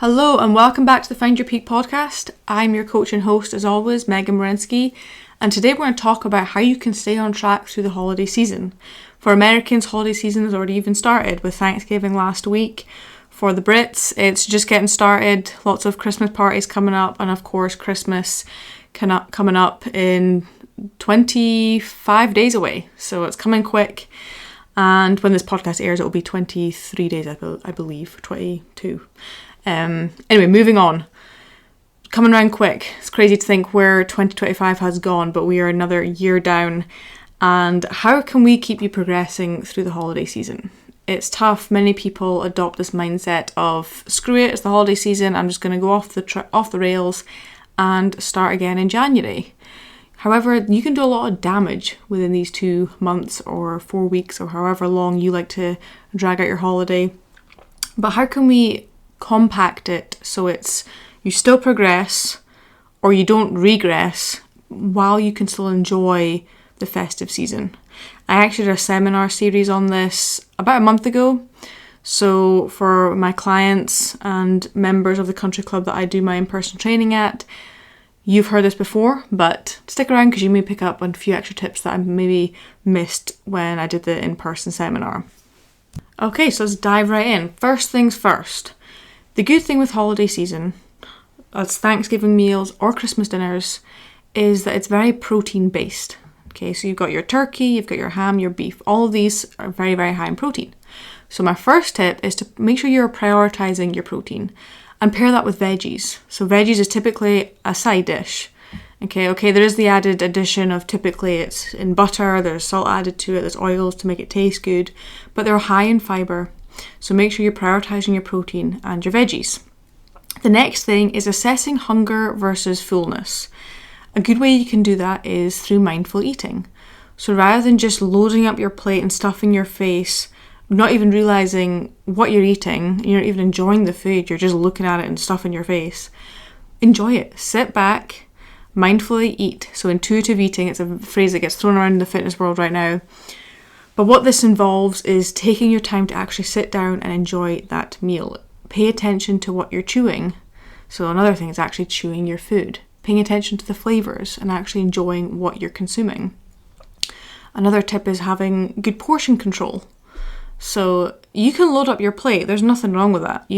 Hello and welcome back to the Find Your Peak podcast. I'm your coach and host as always, Megan Morensky, and today we're going to talk about how you can stay on track through the holiday season. For Americans, holiday season has already even started with Thanksgiving last week. For the Brits, it's just getting started, lots of Christmas parties coming up, and of course Christmas coming up in 25 days away, so it's coming quick. And when this podcast airs, it will be 23 days, I believe, 22. Anyway, moving on. Coming around quick. It's crazy to think where 2025 has gone, but we are another year down. And how can we keep you progressing through the holiday season? It's tough. Many people adopt this mindset of, screw it, it's the holiday season, I'm just going to go off the rails and start again in January. However, you can do a lot of damage within these 2 months or 4 weeks or however long you like to drag out your holiday. But how can we compact it so you still progress or you don't regress while you can still enjoy the festive season? I actually did a seminar series on this about a month ago. So for my clients and members of the country club that I do my in-person training at, you've heard this before, but stick around because you may pick up on a few extra tips that I maybe missed when I did the in-person seminar. Okay, so let's dive right in. First things first. The good thing with holiday season, as Thanksgiving meals or Christmas dinners, is that it's very protein based. Okay, so you've got your turkey, you've got your ham, your beef. All of these are very, very high in protein. So my first tip is to make sure you're prioritizing your protein and pair that with veggies. So veggies is typically a side dish. Okay, there is the added addition of typically it's in butter, there's salt added to it, there's oils to make it taste good, but they're high in fiber. So make sure you're prioritizing your protein and your veggies. The next thing is assessing hunger versus fullness. A good way you can do that is through mindful eating. So rather than just loading up your plate and stuffing your face, not even realizing what you're eating, you're not even enjoying the food, you're just looking at it and stuffing your face. Enjoy it. Sit back, mindfully eat. So intuitive eating, it's a phrase that gets thrown around in the fitness world right now. But what this involves is taking your time to actually sit down and enjoy that meal. Pay attention to what you're chewing. So another thing is actually chewing your food. Paying attention to the flavours and actually enjoying what you're consuming. Another tip is having good portion control. So you can load up your plate. There's nothing wrong with that.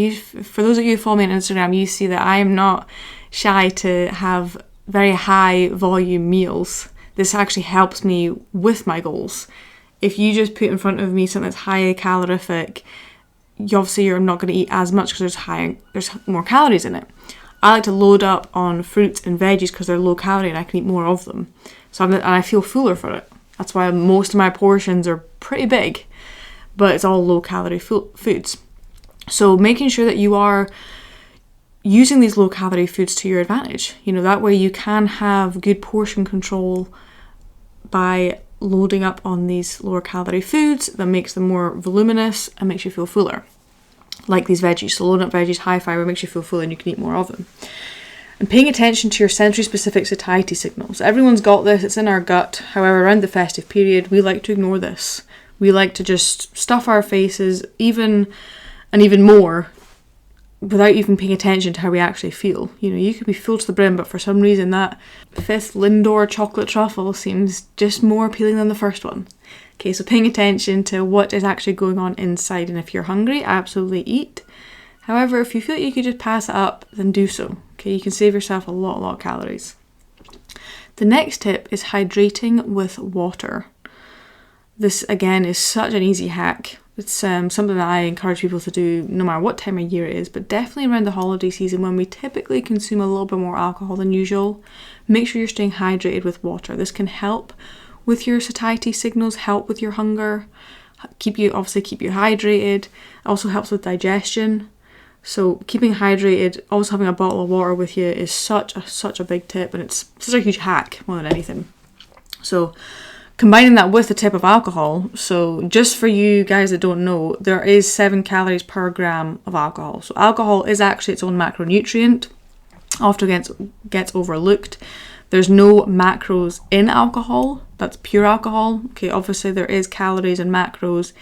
For those of you who follow me on Instagram, you see that I am not shy to have very high volume meals. This actually helps me with my goals. If you just put in front of me something that's high calorific, you're not going to eat as much because there's more calories in it. I like to load up on fruits and veggies because they're low calorie and I can eat more of them. And I feel fuller for it. That's why most of my portions are pretty big, but it's all low calorie foods. So making sure that you are using these low calorie foods to your advantage. That way you can have good portion control by loading up on these lower calorie foods that makes them more voluminous and makes you feel fuller. Like these veggies. So loading up veggies, high fiber, makes you feel full and you can eat more of them. And paying attention to your sensory specific satiety signals. Everyone's got this, it's in our gut. However, around the festive period, we like to ignore this. We like to just stuff our faces even more without even paying attention to how we actually feel. You could be full to the brim, but for some reason that 5th Lindor chocolate truffle seems just more appealing than the first one. Okay, so paying attention to what is actually going on inside, and if you're hungry, absolutely eat. However, if you feel like you could just pass it up, then do so. Okay, you can save yourself a lot of calories. The next tip is hydrating with water. This again is such an easy hack. It's something that I encourage people to do no matter what time of year it is, but definitely around the holiday season when we typically consume a little bit more alcohol than usual. Make sure you're staying hydrated with water. This can help with your satiety signals, help with your hunger, keep you hydrated. It also helps with digestion. So keeping hydrated, always having a bottle of water with you is such a big tip, and it's such a huge hack more than anything. So combining that with the tip of alcohol, so just for you guys that don't know, there is 7 calories per gram of alcohol. So alcohol is actually its own macronutrient, often gets overlooked. There's no macros in alcohol, that's pure alcohol. Okay, obviously there is calories and macros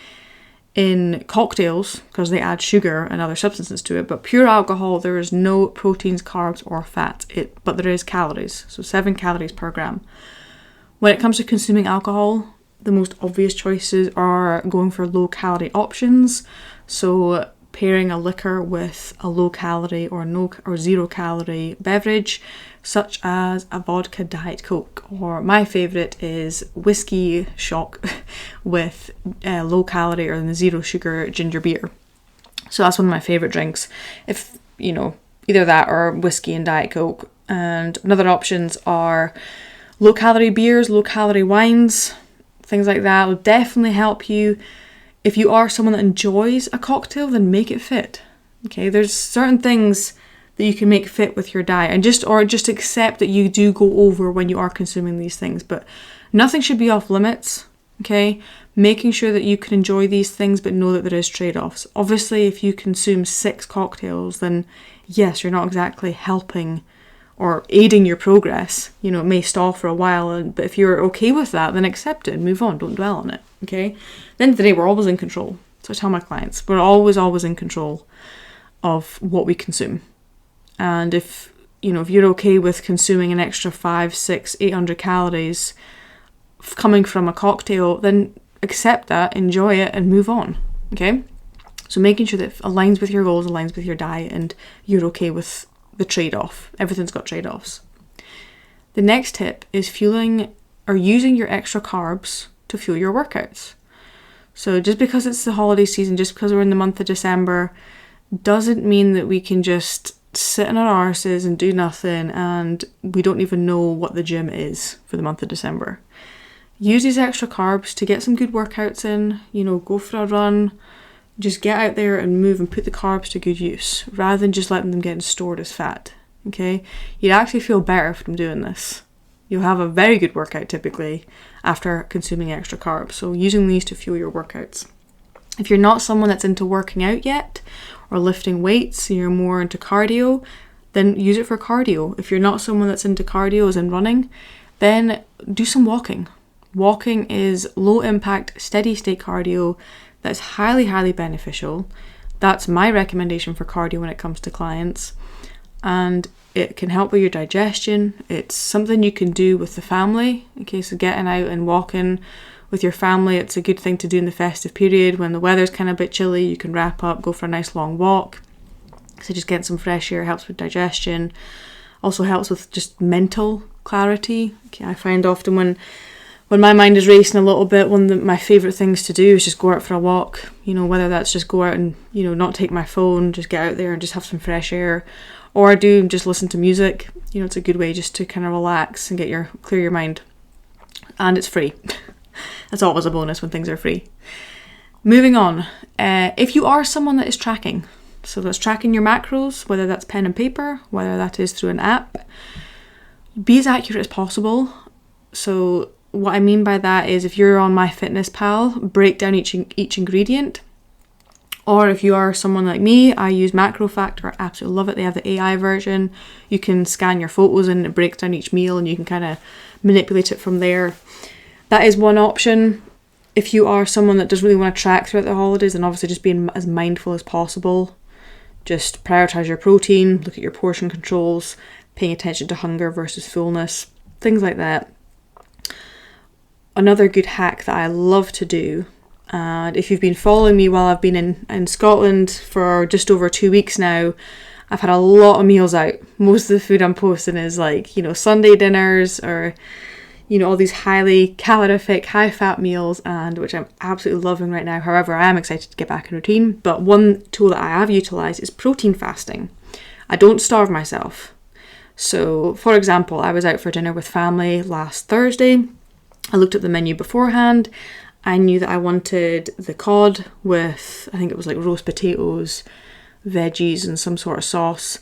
in cocktails because they add sugar and other substances to it, but pure alcohol, there is no proteins, carbs, or fat. But there is calories, so 7 calories per gram. When it comes to consuming alcohol, the most obvious choices are going for low-calorie options. So pairing a liquor with a low-calorie or zero-calorie beverage, such as a vodka Diet Coke, or my favourite is whiskey shock with low-calorie or the zero-sugar ginger beer. So that's one of my favourite drinks. If, either that or whiskey and Diet Coke. And other options are low-calorie beers, low-calorie wines, things like that will definitely help you. If you are someone that enjoys a cocktail, then make it fit. Okay, there's certain things that you can make fit with your diet, and just accept that you do go over when you are consuming these things, but nothing should be off limits. Okay, making sure that you can enjoy these things, but know that there is trade-offs. Obviously, if you consume 6 cocktails, then yes, you're not exactly helping or aiding your progress. It may stall for a while, but if you're okay with that, then accept it and move on. Don't dwell on it, okay? At the end of the day, we're always in control. So I tell my clients, we're always in control of what we consume. And if you're okay with consuming an extra 5, 6, 800 calories coming from a cocktail, then accept that, enjoy it, and move on, okay? So making sure that it aligns with your goals, aligns with your diet, and you're okay with the trade-off. Everything's got trade-offs. The next tip is fueling or using your extra carbs to fuel your workouts. So just because it's the holiday season, just because we're in the month of December, doesn't mean that we can just sit in our arses and do nothing and we don't even know what the gym is for the month of December. Use these extra carbs to get some good workouts in, go for a run. Just get out there and move and put the carbs to good use rather than just letting them get stored as fat, okay? You'd actually feel better from doing this. You'll have a very good workout typically after consuming extra carbs. So using these to fuel your workouts. If you're not someone that's into working out yet or lifting weights and you're more into cardio, then use it for cardio. If you're not someone that's into cardio as in running, then do some walking. Walking is low impact, steady state cardio that's highly, highly beneficial. That's my recommendation for cardio when it comes to clients. And it can help with your digestion. It's something you can do with the family. Okay, so getting out and walking with your family, it's a good thing to do in the festive period when the weather's kind of a bit chilly. You can wrap up, go for a nice long walk. So just getting some fresh air helps with digestion. Also helps with just mental clarity. Okay, I find often when my mind is racing a little bit, one of my favourite things to do is just go out for a walk. Whether that's just go out and, not take my phone, just get out there and just have some fresh air. Or I do just listen to music. It's a good way just to kind of relax and clear your mind. And it's free. That's always a bonus when things are free. Moving on. If you are someone that is tracking, so that's tracking your macros, whether that's pen and paper, whether that is through an app, be as accurate as possible. So what I mean by that is if you're on MyFitnessPal, break down each ingredient. Or if you are someone like me, I use MacroFactor. I absolutely love it. They have the AI version. You can scan your photos and it breaks down each meal and you can kind of manipulate it from there. That is one option. If you are someone that doesn't really want to track throughout the holidays, then obviously just being as mindful as possible. Just prioritize your protein, look at your portion controls, paying attention to hunger versus fullness, things like that. Another good hack that I love to do, and if you've been following me while I've been in Scotland for just over 2 weeks now, I've had a lot of meals out. Most of the food I'm posting is Sunday dinners or, all these highly calorific, high fat meals, and which I'm absolutely loving right now. However, I am excited to get back in routine. But one tool that I have utilised is protein fasting. I don't starve myself. So, for example, I was out for dinner with family last Thursday. I looked at the menu beforehand. I knew that I wanted the cod with, I think it was roast potatoes, veggies and some sort of sauce.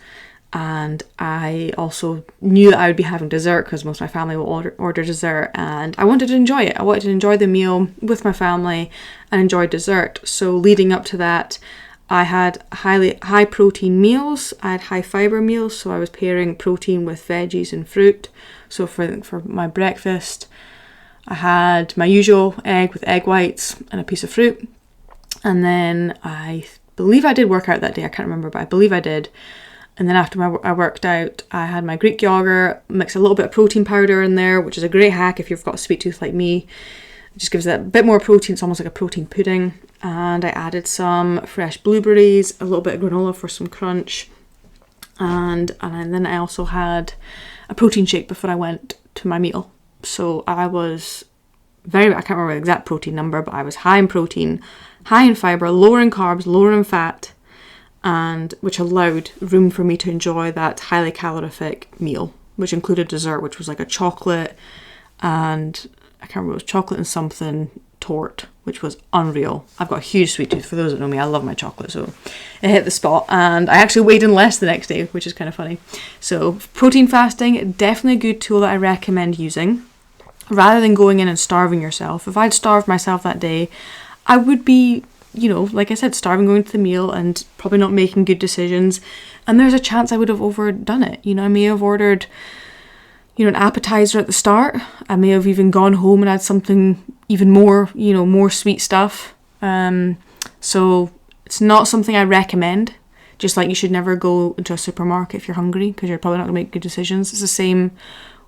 And I also knew that I would be having dessert because most of my family will order dessert, and I wanted to enjoy it. I wanted to enjoy the meal with my family and enjoy dessert. So leading up to that, I had high protein meals. I had high fiber meals, so I was pairing protein with veggies and fruit. So for my breakfast, I had my usual egg with egg whites and a piece of fruit. And then I believe I did work out that day. I can't remember, but I believe I did. And then after I worked out, I had my Greek yogurt, mixed a little bit of protein powder in there, which is a great hack if you've got a sweet tooth like me. It just gives it a bit more protein. It's almost like a protein pudding. And I added some fresh blueberries, a little bit of granola for some crunch. And then I also had a protein shake before I went to my meal. So I was I can't remember the exact protein number, but I was high in protein, high in fibre, lower in carbs, lower in fat, and which allowed room for me to enjoy that highly calorific meal, which included dessert, which was like a chocolate and I can't remember, it was chocolate and something tort, which was unreal. I've got a huge sweet tooth. For those that know me, I love my chocolate, so it hit the spot. And I actually weighed in less the next day, which is kind of funny. So protein fasting, definitely a good tool that I recommend using. Rather than going in and starving yourself, if I'd starved myself that day, I would be, like I said, starving going to the meal and probably not making good decisions. And there's a chance I would have overdone it. I may have ordered, an appetizer at the start. I may have even gone home and had something even more, more sweet stuff. So it's not something I recommend. Just like you should never go into a supermarket if you're hungry, because you're probably not going to make good decisions. It's the same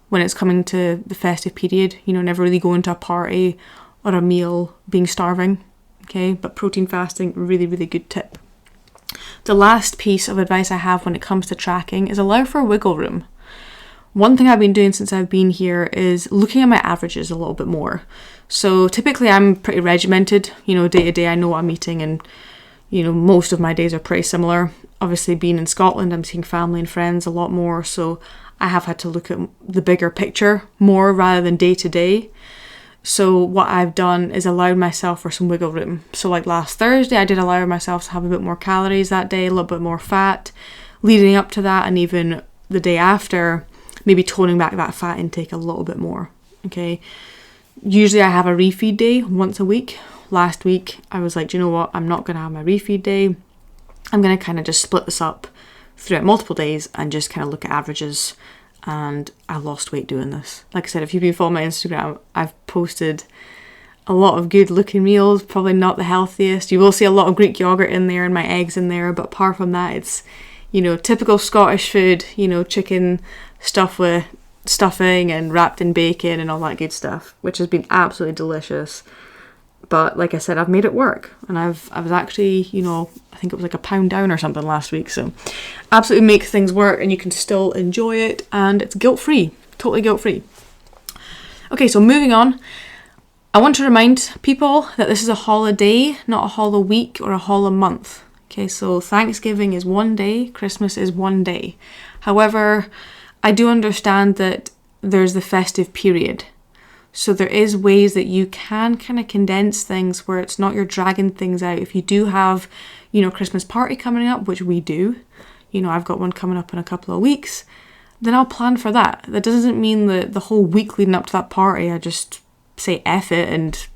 when it's coming to the festive period. Never really go into a party or a meal being starving. Okay, but protein fasting, really, really good tip. The last piece of advice I have when it comes to tracking is allow for wiggle room. One thing I've been doing since I've been here is looking at my averages a little bit more. So typically I'm pretty regimented, day to day I know what I'm eating, and most of my days are pretty similar. Obviously being in Scotland, I'm seeing family and friends a lot more, so I have had to look at the bigger picture more rather than day to day. So what I've done is allowed myself for some wiggle room. So like last Thursday, I did allow myself to have a bit more calories that day, a little bit more fat. Leading up to that, and even the day after, maybe toning back that fat intake a little bit more. Okay. Usually I have a refeed day once a week. Last week I was like, do you know what? I'm not going to have my refeed day. I'm going to kind of just split this up throughout multiple days and just kind of look at averages. And I lost weight doing this. Like I said, if you've been following my Instagram, I've posted a lot of good looking meals, probably not the healthiest. You will see a lot of Greek yogurt in there and my eggs in there, but apart from that, it's, typical Scottish food, chicken stuffed with stuffing and wrapped in bacon and all that good stuff, which has been absolutely delicious. But like I said, I've made it work, and I was actually, I think it was like £1 down or something last week. So absolutely make things work, and you can still enjoy it, and it's guilt-free, totally guilt-free. Okay, so moving on. I want to remind people that this is a holiday, not a holiday week or a holiday month. Okay, so Thanksgiving is one day, Christmas is one day. However, I do understand that there's the festive period. So there is ways that you can kind of condense things where it's not you're dragging things out. If you do have, Christmas party coming up, which we do, I've got one coming up in a couple of weeks, then I'll plan for that. That doesn't mean that the whole week leading up to that party, I just say F it and,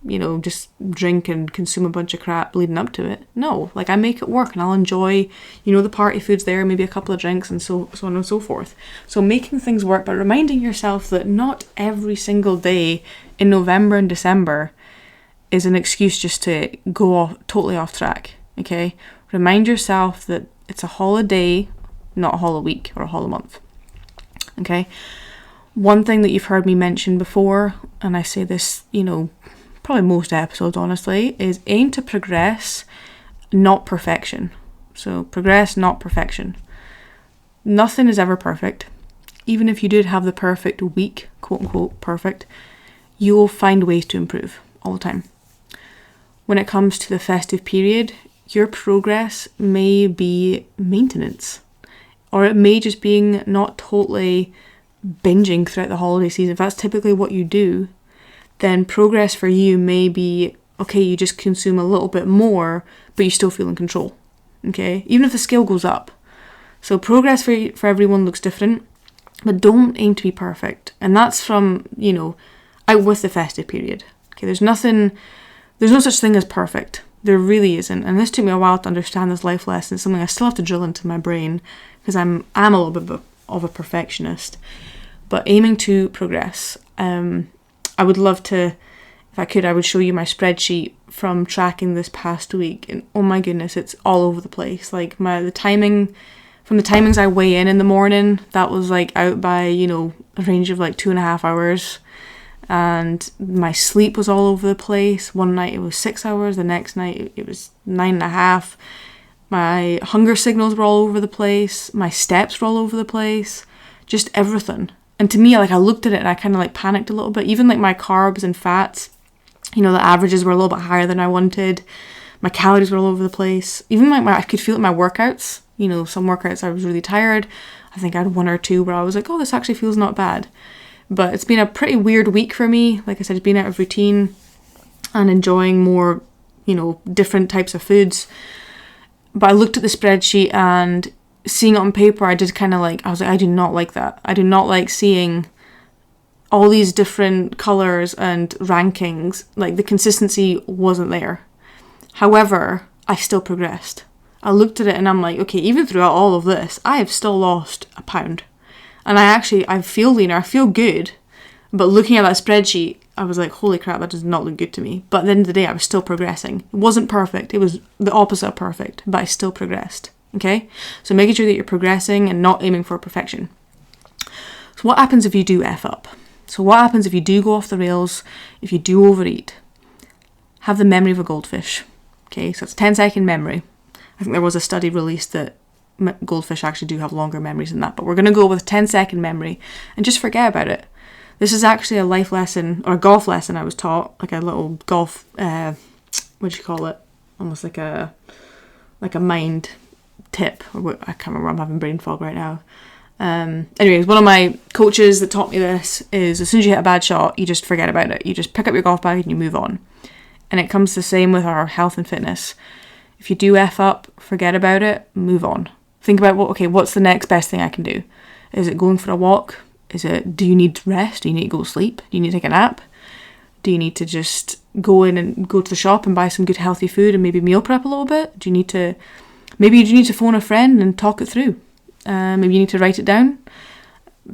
just drink and consume a bunch of crap leading up to it. No, like I make it work and I'll enjoy, the party foods there, maybe a couple of drinks and so on and so forth. So making things work, but reminding yourself that not every single day in November and December is an excuse just to go totally off track, okay? Remind yourself that it's a holiday, not a holiday week or a holiday month, okay? One thing that you've heard me mention before, and I say this, probably most episodes, honestly, is aim to progress, not perfection. So progress, not perfection. Nothing is ever perfect. Even if you did have the perfect week, quote unquote perfect, you will find ways to improve all the time. When it comes to the festive period, your progress may be maintenance, or it may just being not totally binging throughout the holiday season. If that's typically what you do, then progress for you may be, okay, you just consume a little bit more, but you still feel in control, okay? Even if the scale goes up. So progress for everyone looks different, but don't aim to be perfect. And that's from, out with the festive period. Okay, there's no such thing as perfect. There really isn't. And this took me a while to understand this life lesson. It's something I still have to drill into my brain, because I'm a little bit of a perfectionist. But aiming to progress. I would love to, if I could, I would show you my spreadsheet from tracking this past week, and oh my goodness, it's all over the place. Like from the timings I weigh in the morning, that was like out by, a range of like 2.5 hours. And my sleep was all over the place. One night it was 6 hours, the next night it was 9.5. My hunger signals were all over the place. My steps were all over the place. Just everything. And to me, like, I looked at it and I kind of like panicked a little bit. Even like my carbs and fats, the averages were a little bit higher than I wanted. My calories were all over the place. Even like I could feel it in my workouts. Some workouts I was really tired. I think I had 1 or 2 where I was like, oh, this actually feels not bad. But it's been a pretty weird week for me. Like I said, it's been out of routine and enjoying more, different types of foods. But I looked at the spreadsheet and seeing it on paper, I did kind of I was like, I do not like that. I do not like seeing all these different colours and rankings. Like, the consistency wasn't there. However, I still progressed. I looked at it and I'm like, okay, even throughout all of this, I have still lost a pound. And I feel leaner, I feel good. But looking at that spreadsheet, I was like, holy crap, that does not look good to me. But at the end of the day, I was still progressing. It wasn't perfect. It was the opposite of perfect, but I still progressed. Okay? So making sure that you're progressing and not aiming for perfection. So what happens if you do F up? So what happens if you do go off the rails, if you do overeat? Have the memory of a goldfish. Okay, so it's 10-second memory. I think there was a study released that goldfish actually do have longer memories than that, but we're going to go with 10-second memory and just forget about it. This is actually a life lesson, or a golf lesson I was taught, like a little golf, what do you call it? Almost like a mind tip. I can't remember, I'm having brain fog right now. Anyways, one of my coaches that taught me this is, as soon as you hit a bad shot, you just forget about it. You just pick up your golf bag and you move on. And it comes the same with our health and fitness. If you do F up, forget about it, move on. Think about, what's the next best thing I can do? Is it going for a walk? Do you need rest? Do you need to go to sleep? Do you need to take a nap? Do you need to just go in and go to the shop and buy some good healthy food and maybe meal prep a little bit? Maybe you need to phone a friend and talk it through. Maybe you need to write it down.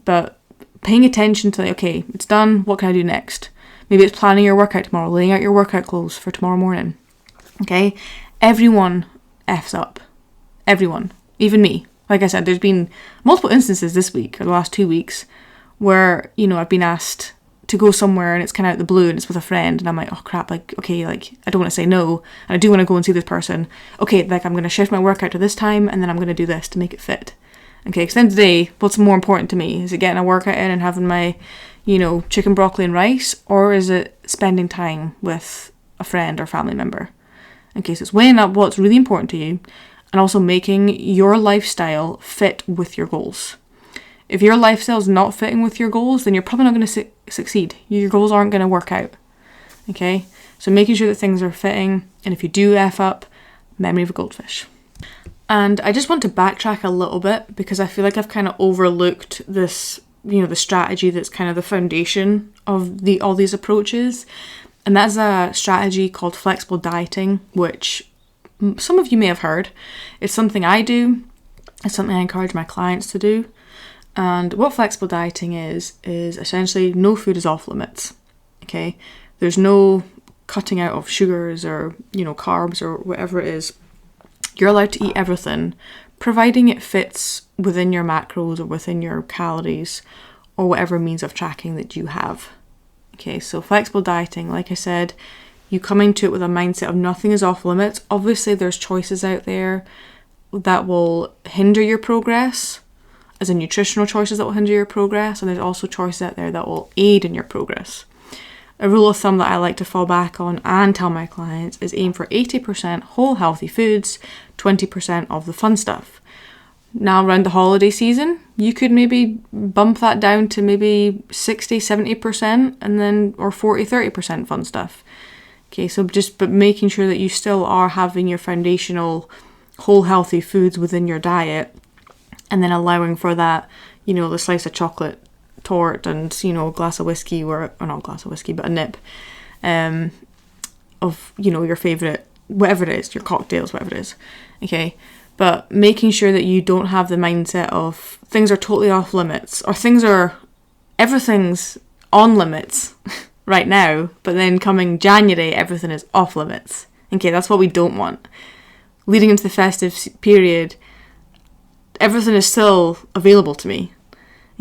But paying attention to, it's done, what can I do next? Maybe it's planning your workout tomorrow, laying out your workout clothes for tomorrow morning. Okay? Everyone F's up. Everyone. Even me. Like I said, there's been multiple instances this week, or the last 2 weeks, where, I've been asked to go somewhere and it's kind of out the blue and it's with a friend and I'm like, oh crap, I don't want to say no and I do want to go and see this person. Okay, I'm going to shift my workout to this time and then I'm going to do this to make it fit. Okay, because at the end of the day, what's more important to me? Is it getting a workout in and having my, chicken, broccoli and rice, or is it spending time with a friend or family member? Okay, so it's weighing up what's really important to you and also making your lifestyle fit with your goals. If your lifestyle is not fitting with your goals, then you're probably not going to succeed. Your goals aren't going to work out. Okay, so making sure that things are fitting, and if you do F up, memory of a goldfish. And I just want to backtrack a little bit because I feel like I've kind of overlooked this, the strategy that's kind of the foundation of all these approaches. And that's a strategy called flexible dieting, which some of you may have heard. It's something I do. It's something I encourage my clients to do. And what flexible dieting is essentially no food is off limits. Okay? There's no cutting out of sugars or, carbs or whatever it is. You're allowed to eat everything, providing it fits within your macros or within your calories or whatever means of tracking that you have. Okay, so flexible dieting, like I said, you come into it with a mindset of nothing is off limits. Obviously, there's choices out there that will hinder your progress, as in nutritional choices that will hinder your progress, and there's also choices out there that will aid in your progress. A rule of thumb that I like to fall back on and tell my clients is aim for 80% whole healthy foods, 20% of the fun stuff. Now around the holiday season, you could maybe bump that down to maybe 60-70% and then, or 40-30% fun stuff. Okay, so but making sure that you still are having your foundational whole healthy foods within your diet and then allowing for that, the slice of chocolate tort and, a glass of whiskey or not a glass of whiskey, but a nip of, your favourite, whatever it is, your cocktails, whatever it is. Okay, but making sure that you don't have the mindset of things are totally off limits or everything's on limits, right now, but then coming January, everything is off limits. Okay, that's what we don't want. Leading into the festive period, everything is still available to me.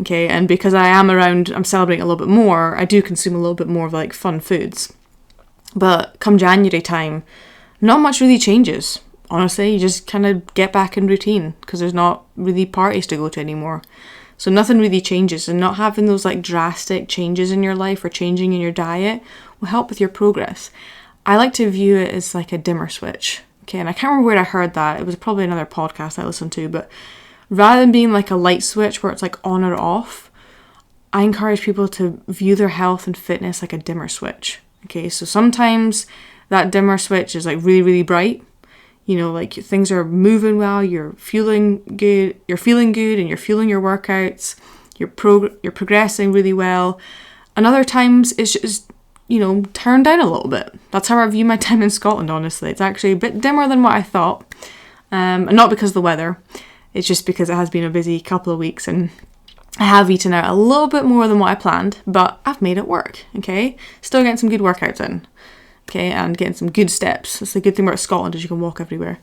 Okay, and because I'm celebrating a little bit more, I do consume a little bit more of like fun foods. But come January time, not much really changes. Honestly, you just kind of get back in routine because there's not really parties to go to anymore. So nothing really changes, and not having those like drastic changes in your life or changing in your diet will help with your progress. I like to view it as like a dimmer switch. Okay, and I can't remember where I heard that. It was probably another podcast I listened to, but rather than being like a light switch where it's like on or off, I encourage people to view their health and fitness like a dimmer switch. Okay, so sometimes that dimmer switch is like really, really bright. You know, like things are moving well, you're feeling good, and you're fueling your workouts, you're progressing really well. And other times it's just, turned down a little bit. That's how I view my time in Scotland, honestly. It's actually a bit dimmer than what I thought. And not because of the weather. It's just because it has been a busy couple of weeks and I have eaten out a little bit more than what I planned, but I've made it work, okay? Still getting some good workouts in, okay? And getting some good steps. That's the good thing about Scotland is you can walk everywhere.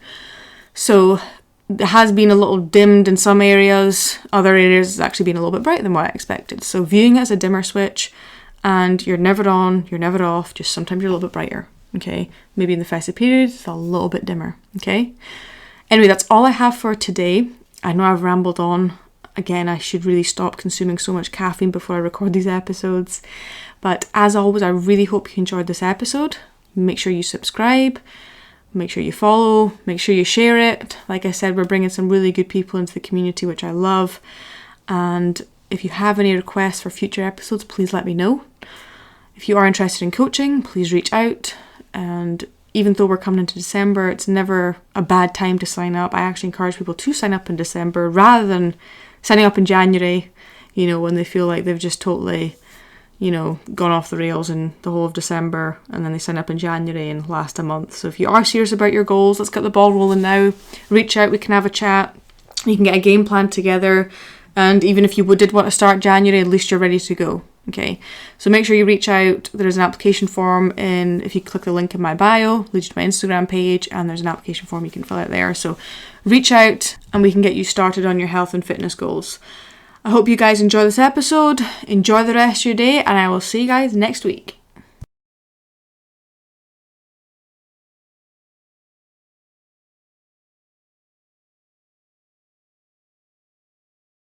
So it has been a little dimmed in some areas. Other areas it's actually been a little bit brighter than what I expected. So viewing it as a dimmer switch, and you're never on, you're never off, just sometimes you're a little bit brighter, okay? Maybe in the festive period, it's a little bit dimmer, okay? Anyway, that's all I have for today. I know I've rambled on. Again, I should really stop consuming so much caffeine before I record these episodes. But as always, I really hope you enjoyed this episode. Make sure you subscribe, make sure you follow, make sure you share it. Like I said, we're bringing some really good people into the community, which I love. And if you have any requests for future episodes, please let me know. If you are interested in coaching, please reach out. And even though we're coming into December, it's never a bad time to sign up. I actually encourage people to sign up in December rather than signing up in January, when they feel like they've just totally, gone off the rails in the whole of December, and then they sign up in January and last a month. So if you are serious about your goals, let's get the ball rolling now. Reach out, we can have a chat. You can get a game plan together. And even if you did want to start January, at least you're ready to go. Okay, so make sure you reach out. There's an application form if you click the link in my bio, leads to my Instagram page, and there's an application form you can fill out there. So reach out and we can get you started on your health and fitness goals. I hope you guys enjoy this episode. Enjoy the rest of your day, and I will see you guys next week.